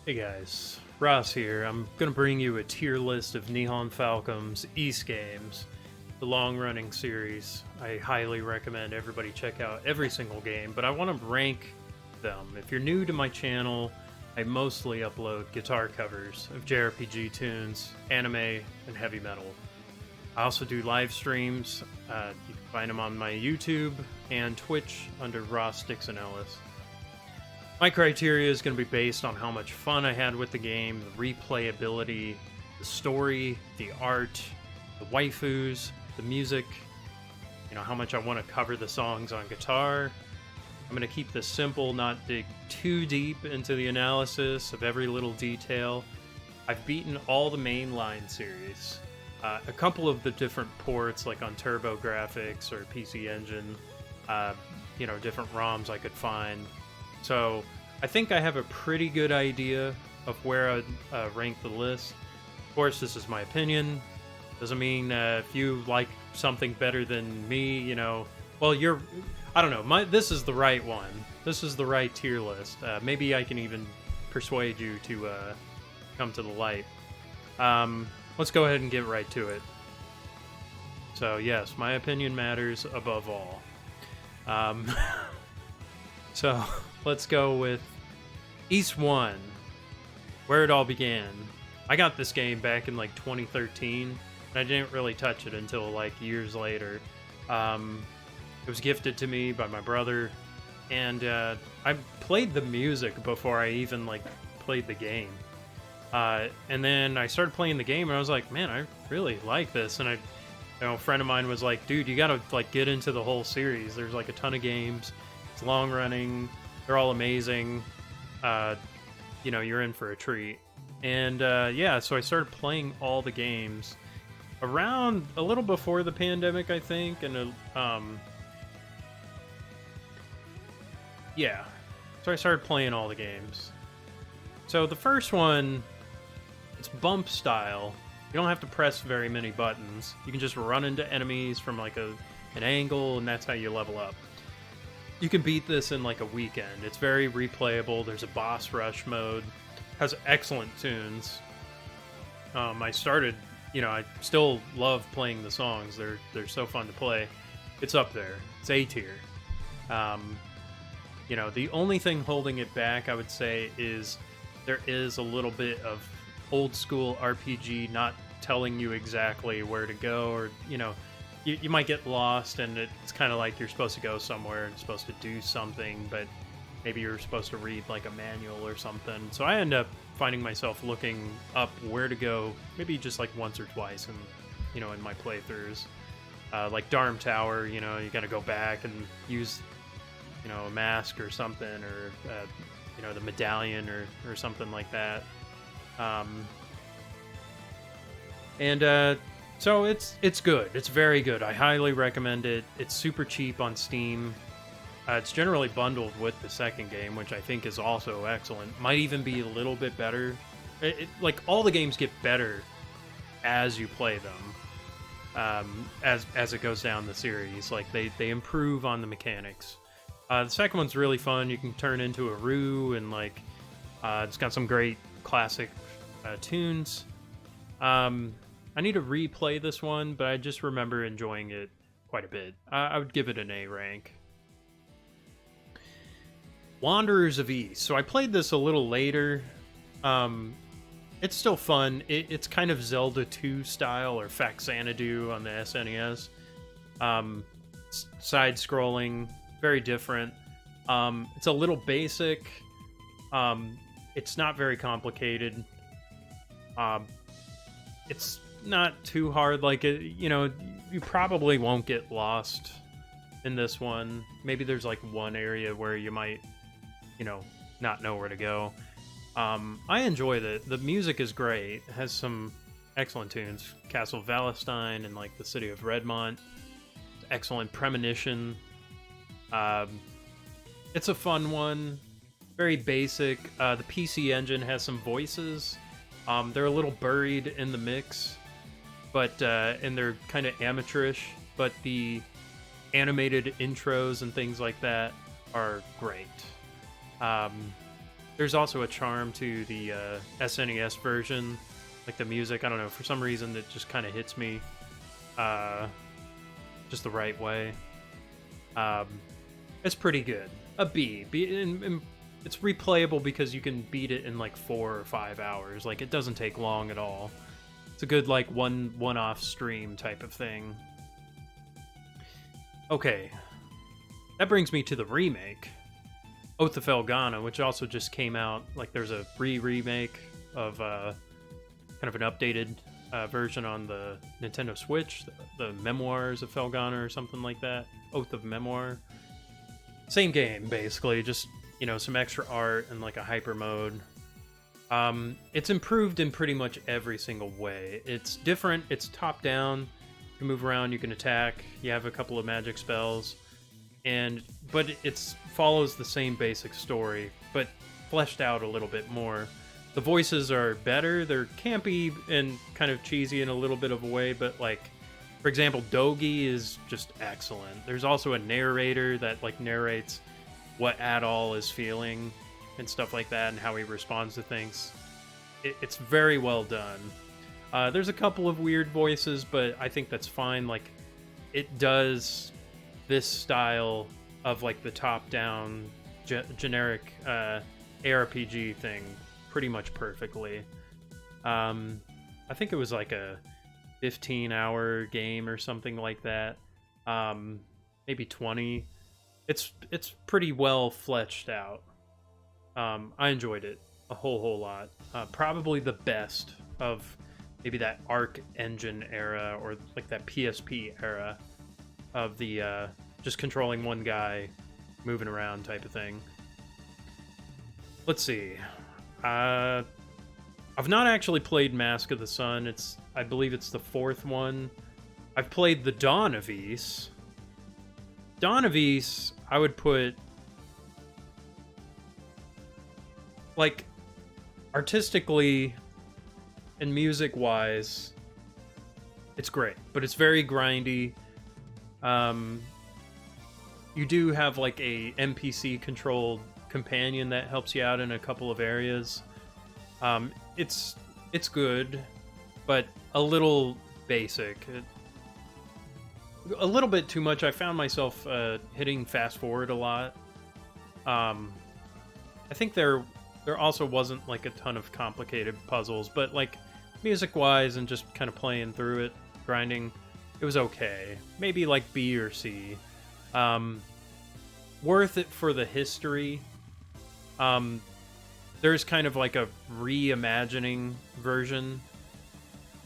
Hey guys, Ross here. I'm gonna bring you a tier list of Nihon Falcom's East games, the long-running series. I highly recommend everybody check out every single game, but I want to rank them. If you're new to my channel, I mostly upload guitar covers of JRPG tunes, anime, and heavy metal. I also do live streams. You can find them on my YouTube and Twitch under Ross Dixon Ellis. My criteria is going to be based on how much fun I had with the game, the replayability, the story, the art, the waifus, the music, how much I want to cover the songs on guitar. I'm going to keep this simple, not dig too deep into the analysis of every little detail. I've beaten all the mainline series. A couple of the different ports, like on TurboGrafx or PC Engine, different ROMs I could find. So I think I have a pretty good idea of where I'd rank the list. Of course, this is my opinion. Doesn't mean if you like something better than me, I don't know. This is the right one. This is the right tier list. Maybe I can even persuade you to come to the light. Let's go ahead and get right to it. So yes, my opinion matters above all. So let's go with East 1, where it all began. I got this game back in like 2013, and I didn't really touch it until like years later. It was gifted to me by my brother, and I played the music before I even like played the game. And then I started playing the game, and I was like, man, I really like this. And a friend of mine was like, dude, you gotta like get into the whole series. There's like a ton of games. It's long running. They're all amazing. You're in for a treat. And so I started playing all the games around a little before the pandemic, I think. And so I started playing all the games. So the first one, it's bump style. You don't have to press very many buttons. You can just run into enemies from like an angle, and that's how you level up. You can beat this in like a weekend. It's very replayable. There's a boss rush mode. Has excellent tunes. I still love playing the songs. They're so fun to play. It's up there. It's A tier. The only thing holding it back, I would say, is there is a little bit of old school RPG not telling you exactly where to go, or you might get lost, and it's kind of like you're supposed to go somewhere and supposed to do something, but maybe you're supposed to read like a manual or something. So I end up finding myself looking up where to go, maybe just like once or twice in my playthroughs. Like Darm Tower, you gotta go back and use a mask or something, or the medallion or something like that. So it's good. It's very good. I highly recommend it. It's super cheap on Steam. It's generally bundled with the second game, which I think is also excellent. Might even be a little bit better. Like all the games get better as you play them, as it goes down the series. Like they improve on the mechanics. The second one's really fun. You can turn into a Roo, and it's got some great classic tunes. I need to replay this one, but I just remember enjoying it quite a bit. I would give it an A rank. Wanderers of East. So I played this a little later. It's still fun. It's kind of Zelda 2 style, or Faxanadu on the SNES. Side-scrolling, very different. It's a little basic. It's not very complicated. It's not too hard. You probably won't get lost in this one. Maybe there's like one area where you might, not know where to go. I enjoy the music is great. It has some excellent tunes. Castle Valestein and like the city of Redmont. Excellent. Premonition. It's a fun one. Very basic. The PC Engine has some voices. They're a little buried in the mix, and they're kind of amateurish, but the animated intros and things like that are great. there's also a charm to the SNES version, like the music. I don't know, for some reason it just kind of hits me uh, just the right way. Um, it's pretty good. A B. And it's replayable because you can beat it in like 4 or 5 hours. Like, it doesn't take long at all. It's a good like one-off stream type of thing. Okay, that brings me to the remake, Oath of Felghana, which also just came out. Like, there's a remake of kind of an updated version on the Nintendo Switch, the Memoirs of Felghana or something like that. Oath of Memoir. Same game, basically, just, you know, some extra art and like a hyper mode. It's improved in pretty much every single way. It's different. It's top down. You can move around. You can attack. You have a couple of magic spells, but it follows the same basic story, but fleshed out a little bit more. The voices are better. They're campy and kind of cheesy in a little bit of a way, but like, for example, Dogi is just excellent. There's also a narrator that like narrates what Adol is feeling and stuff like that, and how he responds to things. It's very well done. There's a couple of weird voices, but I think that's fine. Like, it does this style of like the top-down generic ARPG thing pretty much perfectly. I think it was like a 15-hour game or something like that. Maybe 20. It's pretty well fleshed out. I enjoyed it a whole lot. Probably the best of maybe that Arc Engine era, or like that PSP era of the just controlling one guy moving around type of thing. Let's see. I've not actually played Mask of the Sun. I believe it's the 4th one. I've played the Dawn of Ys. Dawn of Ys, I would put, like, artistically and music-wise, it's great, but it's very grindy. You do have like a NPC-controlled companion that helps you out in a couple of areas. It's good, but a little basic. A little bit too much. I found myself hitting fast forward a lot. I think there also wasn't like a ton of complicated puzzles, but like music-wise and just kind of playing through it, grinding, it was okay. Maybe like B or C. Worth it for the history. There's kind of like a reimagining version,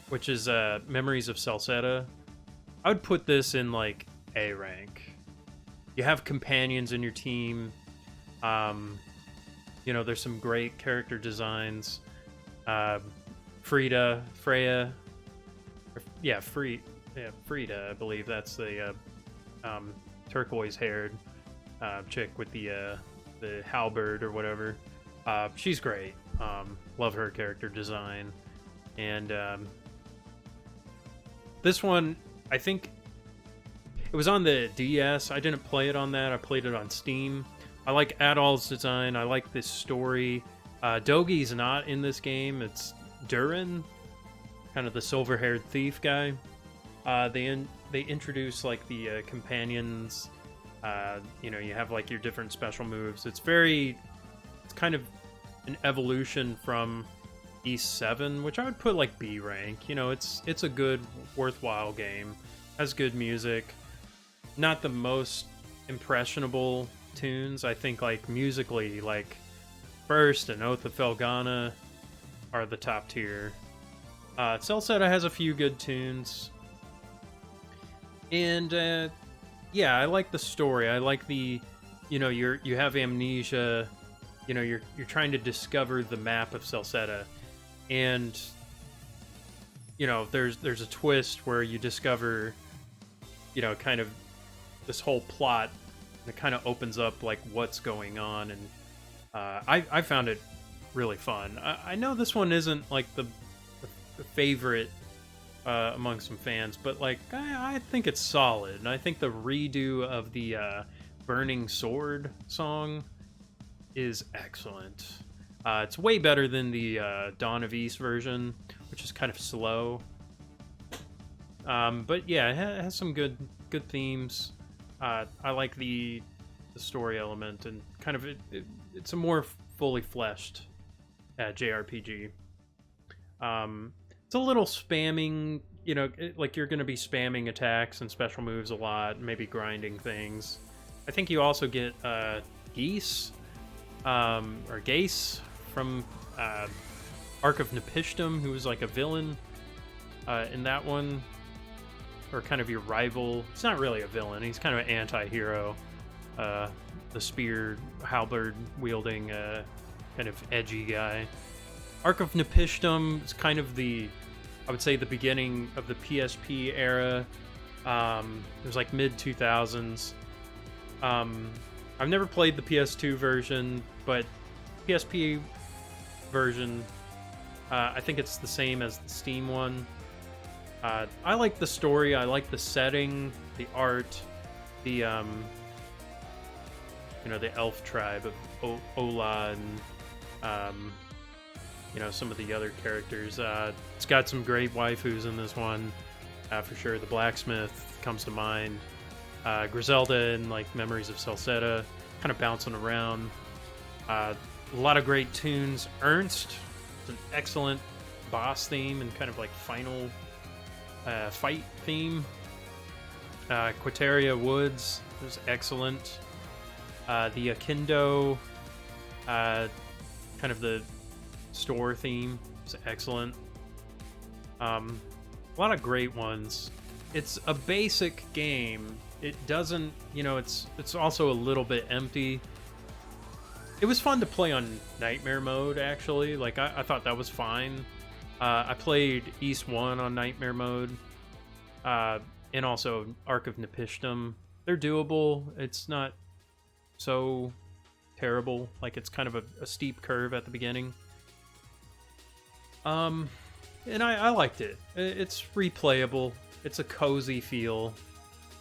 which is Memories of Celceta. I would put this in like A rank. You have companions in your team. You know, there's some great character designs. Frida, Freya, Frida, I believe that's the turquoise-haired chick with the halberd or whatever. She's great. Love her character design. And this one, I think it was on the DS. I didn't play it on that. I played it on Steam. I like Adol's design. I like this story. Dogi's not in this game. It's Durin, kind of the silver-haired thief guy. They introduce like the companions. You know, you have like your different special moves. It's kind of an evolution from East 7, which I would put like B rank. You know, it's a good, worthwhile game. Has good music. Not the most impressionable tunes. I think like musically, like First and Oath of Felghana are the top tier. Celceta has a few good tunes. And yeah, I like the story. I like the, you know, you have amnesia. You know, you're trying to discover the map of Celceta, and you know, there's a twist where you discover, you know, kind of this whole plot that kind of opens up like what's going on, and I found it really fun. I know this one isn't like the favorite among some fans, but like I think it's solid, and I think the redo of the Burning Sword song is excellent. It's way better than the Dawn of East version, which is kind of slow. But yeah, it has some good themes. I like the story element, and kind of it's a more fully fleshed JRPG. It's a little spamming, like you're going to be spamming attacks and special moves a lot, maybe grinding things. I think you also get Geese, or Gase from Ark of Nepishtim, who was like a villain in that one, or kind of your rival. He's not really a villain, he's kind of an anti-hero. The spear, halberd wielding, kind of edgy guy. Ark of Nepishtim is kind of I would say the beginning of the PSP era. It was like mid 2000s. I've never played the PS2 version, but PSP version, I think it's the same as the Steam one. I like the story, I like the setting, the art, the the elf tribe of Ola, and some of the other characters. It's got some great waifus in this one, for sure. The blacksmith comes to mind. Griselda and like Memories of Celceta, kind of bouncing around. A lot of great tunes. Ernst, it's an excellent boss theme and kind of like final fight theme. Quateria Woods is excellent. The Kondo, kind of the store theme, is excellent. A lot of great ones. It's a basic game. It doesn't, it's also a little bit empty. It was fun to play on Nightmare mode, actually. Like, I thought that was fine. I played East 1 on Nightmare mode, and also Ark of Nepishtim. They're doable. It's not so terrible. Like, it's kind of a steep curve at the beginning. And I liked it. It's replayable. It's a cozy feel.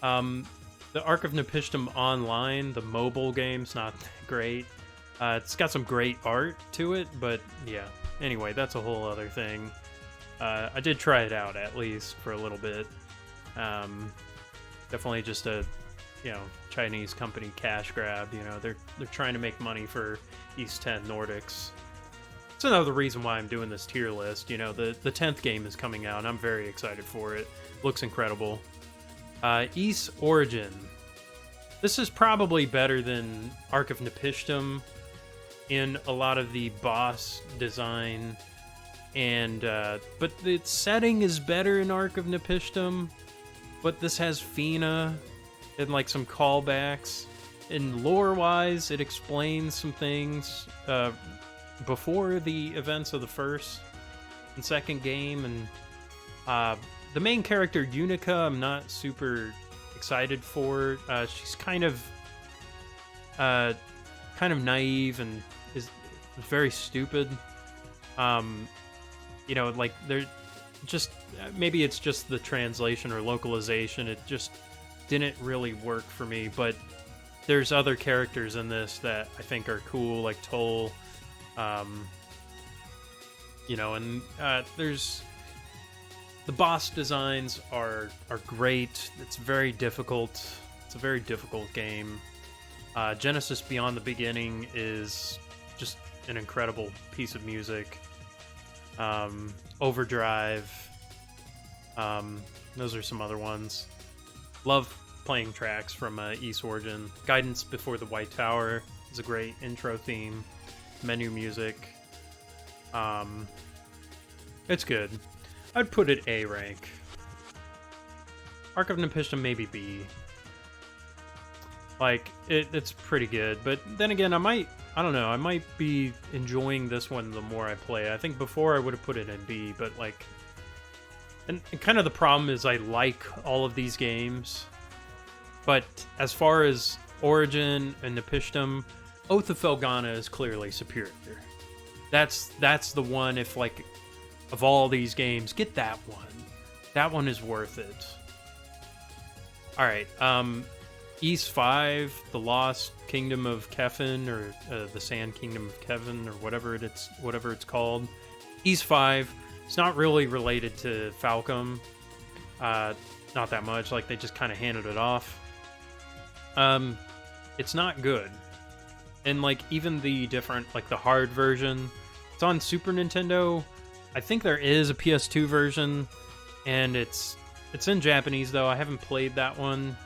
The Ark of Nepishtim Online, the mobile game's not great. It's got some great art to it, but yeah. Anyway, that's a whole other thing. I did try it out, at least, for a little bit. Definitely just a, Chinese company cash grab. They're trying to make money for East 10 Nordics. It's another reason why I'm doing this tier list. The 10th game is coming out, and I'm very excited for it. Looks incredible. Ys Origin. This is probably better than Ark of Nepishtim in a lot of the boss design, and but the setting is better in Ark of Nepishtim. But this has Fina and like some callbacks, and lore-wise, it explains some things before the events of the first and second game, and the main character Unica, I'm not super excited for. She's kind of naive and is very stupid. Like they're just, maybe it's just the translation or localization. It just didn't really work for me. But there's other characters in this that I think are cool, like Toll. There's the boss designs are great. It's very difficult. It's a very difficult game. Genesis Beyond the Beginning is just an incredible piece of music. Overdrive. Those are some other ones. Love playing tracks from Ys Origin. Guidance Before the White Tower is a great intro theme. Menu music. It's good. I'd put it A rank. Ark of Nepishtim maybe B. Like, it's pretty good, but then again, I might be enjoying this one the more I play. I think before I would have put it in B, but like, and kind of the problem is I like all of these games, but as far as Origin and Nepishtim, Oath of Felghana is clearly superior. That's the one. If like, of all these games, get that one. That one is worth it. All right. Ys 5, the Lost Kingdom of Kefin, or the Sand Kingdom of Kevin, or whatever it's called. Ys 5. It's not really related to Falcom. Not that much. Like, they just kind of handed it off. It's not good. And, like, even the different, like, the hard version, it's on Super Nintendo. I think there is a PS2 version, and it's in Japanese, though. I haven't played that one.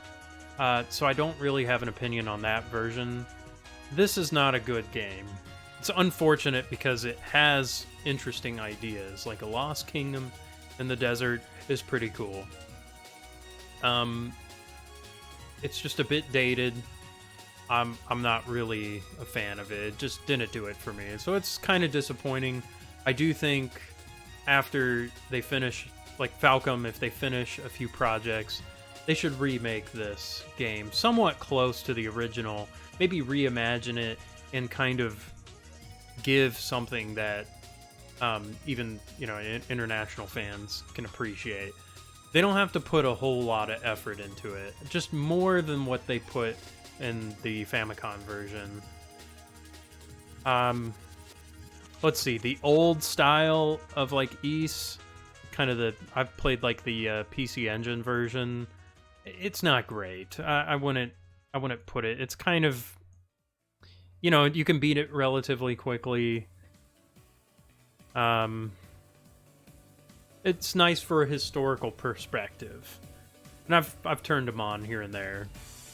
So I don't really have an opinion on that version. This is not a good game. It's unfortunate because it has interesting ideas, like a Lost Kingdom in the desert is pretty cool. It's just a bit dated. I'm not really a fan of it. It just didn't do it for me. So it's kind of disappointing. I do think after they finish, like Falcom, if they finish a few projects, they should remake this game somewhat close to the original, maybe reimagine it and kind of give something that even, international fans can appreciate. They don't have to put a whole lot of effort into it, just more than what they put in the Famicom version. Let's see, the old style of like Ys, I've played like the PC Engine version. It's not great. I wouldn't put it. It's kind of, you can beat it relatively quickly. It's nice for a historical perspective, and I've turned them on here and there.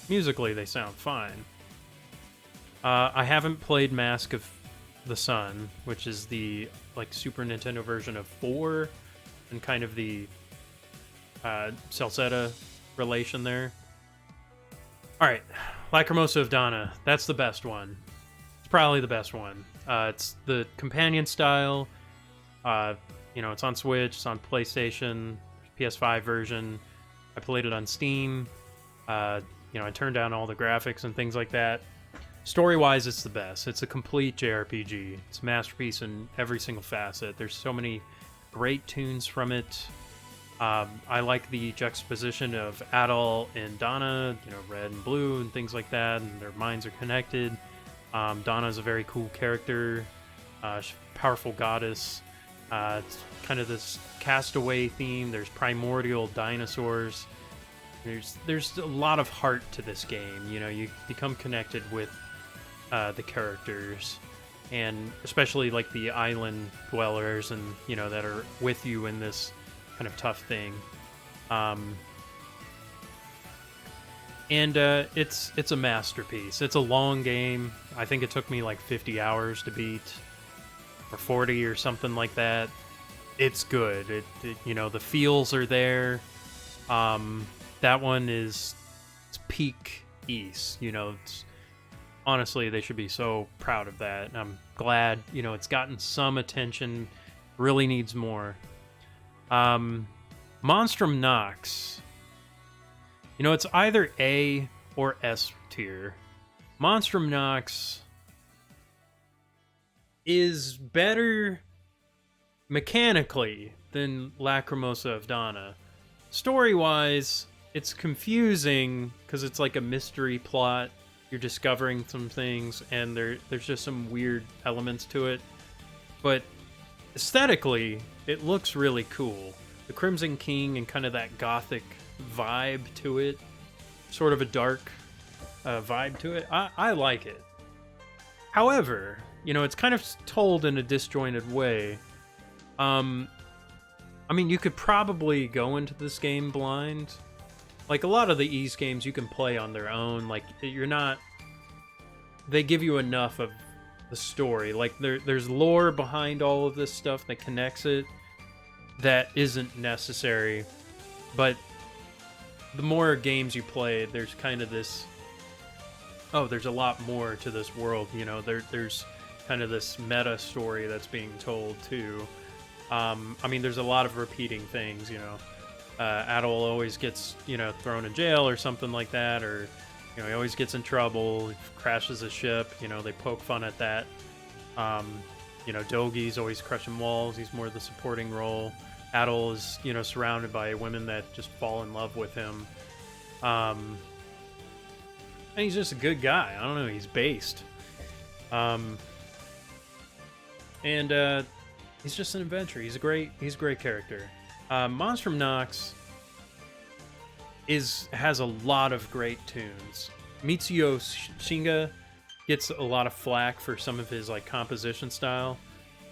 Musically, they sound fine. I haven't played Mask of the Sun, which is the like Super Nintendo version of 4, and kind of the Celceta relation there. Alright, Lacrimosa of Dana. That's the best one. It's probably the best one. It's the companion style. It's on Switch, it's on PlayStation, PS5 version. I played it on Steam. I turned down all the graphics and things like that. Story-wise, it's the best. It's a complete JRPG. It's a masterpiece in every single facet. There's so many great tunes from it. I like the juxtaposition of Adol and Dana, red and blue and things like that, and their minds are connected. Dana's a very cool character, powerful goddess. It's kind of this castaway theme. There's primordial dinosaurs. There's a lot of heart to this game. You become connected with the characters, and especially like the island dwellers, and that are with you in this kind of tough thing. It's a masterpiece. It's a long game. I think it took me like 50 hours to beat, or 40 or something like that. It's good. It the feels are there. That one it's peak Ys. Honestly, they should be so proud of that. And I'm glad, it's gotten some attention. Really needs more. Monstrum Nox. It's either A or S tier. Monstrum Nox is better mechanically than Lacrimosa of Dana. Story-wise, it's confusing because it's like a mystery plot. You're discovering some things, and there's just some weird elements to it. But aesthetically, it looks really cool. The Crimson King and kind of that gothic vibe to it. Sort of a dark vibe to it. I like it. However, it's kind of told in a disjointed way. You could probably go into this game blind. Like, a lot of the Ys games you can play on their own. Like, they give you enough of the story. Like, there's lore behind all of this stuff that connects it that isn't necessary. But the more games you play, there's kind of this, there's a lot more to this world. There's kind of this meta story that's being told, too. There's a lot of repeating things, Adol always gets, thrown in jail or something like that, or, he always gets in trouble, crashes a ship, they poke fun at that. Dogi's always crushing walls, he's more the supporting role. Adol is, surrounded by women that just fall in love with him. And he's just a good guy. I don't know. He's based. And he's just an adventurer. He's a great character. Monstrum Nox has a lot of great tunes. Mitsuyo Shinga gets a lot of flack for some of his like composition style.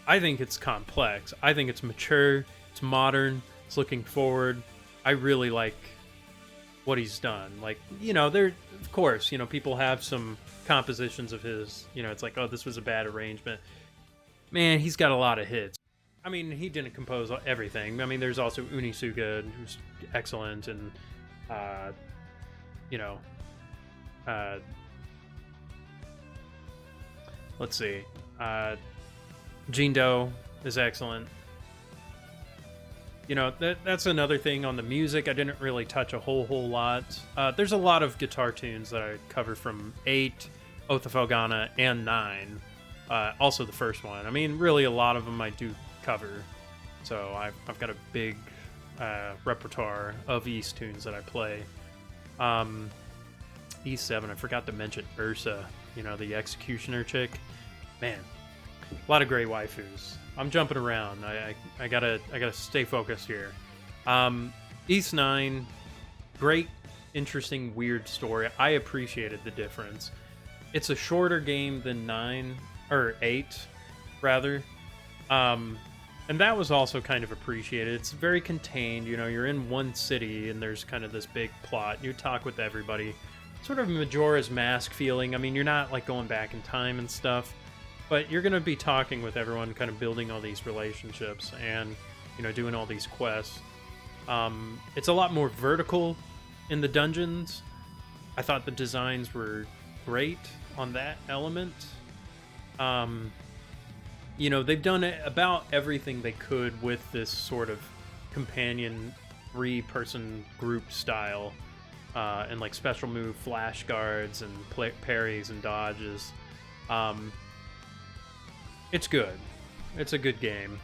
I think it's complex. I think it's mature. It's modern. It's looking forward. I really like what he's done. Like, you know, there, of course, you know, people have some compositions of his, you know, it's like, oh, this was a bad arrangement. Man, he's got a lot of hits. I mean, he didn't compose everything. I mean, there's also Unisuga, who's excellent, and, you know, let's see. Jindo is excellent. You know, that's another thing on the music. I didn't really touch a whole lot. There's a lot of guitar tunes that I cover from 8, Oath of Felghana, and 9. Also the first one. I mean, really a lot of them I do cover. So I've got a big repertoire of East tunes that I play. E7, I forgot to mention Ursa, you know, the executioner chick. Man, a lot of great waifus. I'm jumping around. I gotta stay focused here. East 9, great, interesting, weird story. I appreciated the difference. It's a shorter game than 9 or 8, rather. And that was also kind of appreciated. It's very contained. You know, you're in one city and there's kind of this big plot. You talk with everybody. Sort of Majora's Mask feeling. I mean, you're not like going back in time and stuff, but you're going to be talking with everyone, kind of building all these relationships and, you know, doing all these quests. It's a lot more vertical in the dungeons. I thought the designs were great on that element. You know, they've done about everything they could with this sort of companion 3-person group style, and like special move flash guards and parries and dodges. It's good. It's a good game.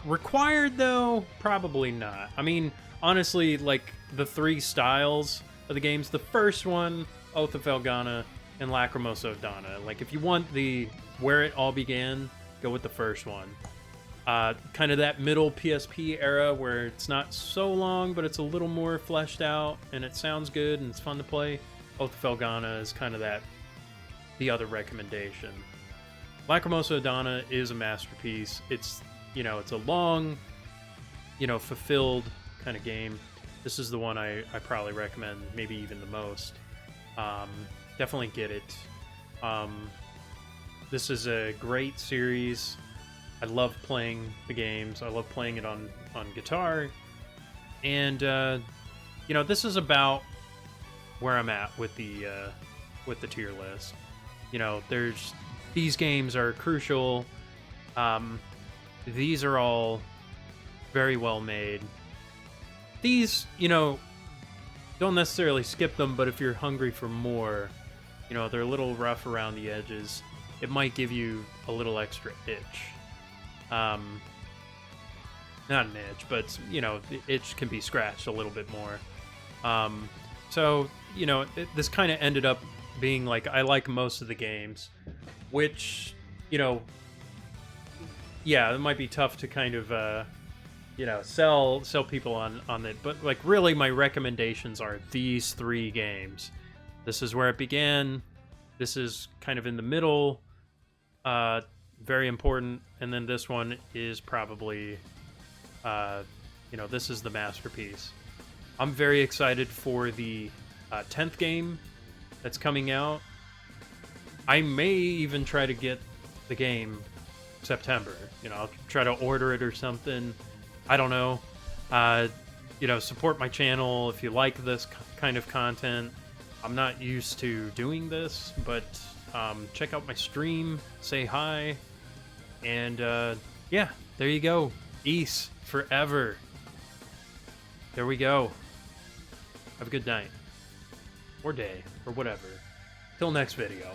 Required, though? Probably not. I mean, honestly, like, the 3 styles of the games, the first one, Oath of Felghana, and Lacrimosa of Dana. Like, if you want the where it all began, go with the first one. Kind of that middle PSP era where it's not so long, but it's a little more fleshed out, and it sounds good, and it's fun to play. Oath of Felghana is kind of the other recommendation. Lacrimosa Donna is a masterpiece. It's, you know, it's a long, you know, fulfilled kind of game. This is the one I probably recommend, maybe even the most. Definitely get it. This is a great series. I love playing the games. I love playing it on guitar. And, you know, this is about where I'm at with the tier list. You know, these games are crucial. These are all very well made. These, you know, don't necessarily skip them, but if you're hungry for more, you know, they're a little rough around the edges. It might give you a little extra itch. Not an itch, but, you know, the itch can be scratched a little bit more. So, you know, this kind of ended up being like, I like most of the games, which, you know, yeah, it might be tough to kind of, you know, sell people on it, but like really my recommendations are these 3 games. This is where it began. This is kind of in the middle, very important, and then this one is probably, you know, this is the masterpiece. I'm very excited for the 10th game that's coming out. I may even try to get the game September. You know, I'll try to order it or something. I don't know. You know, support my channel if you like this kind of content. I'm not used to doing this, but check out my stream, say hi, and yeah, there you go. East forever. There we go. Have a good night. Or day, or whatever. Till next video.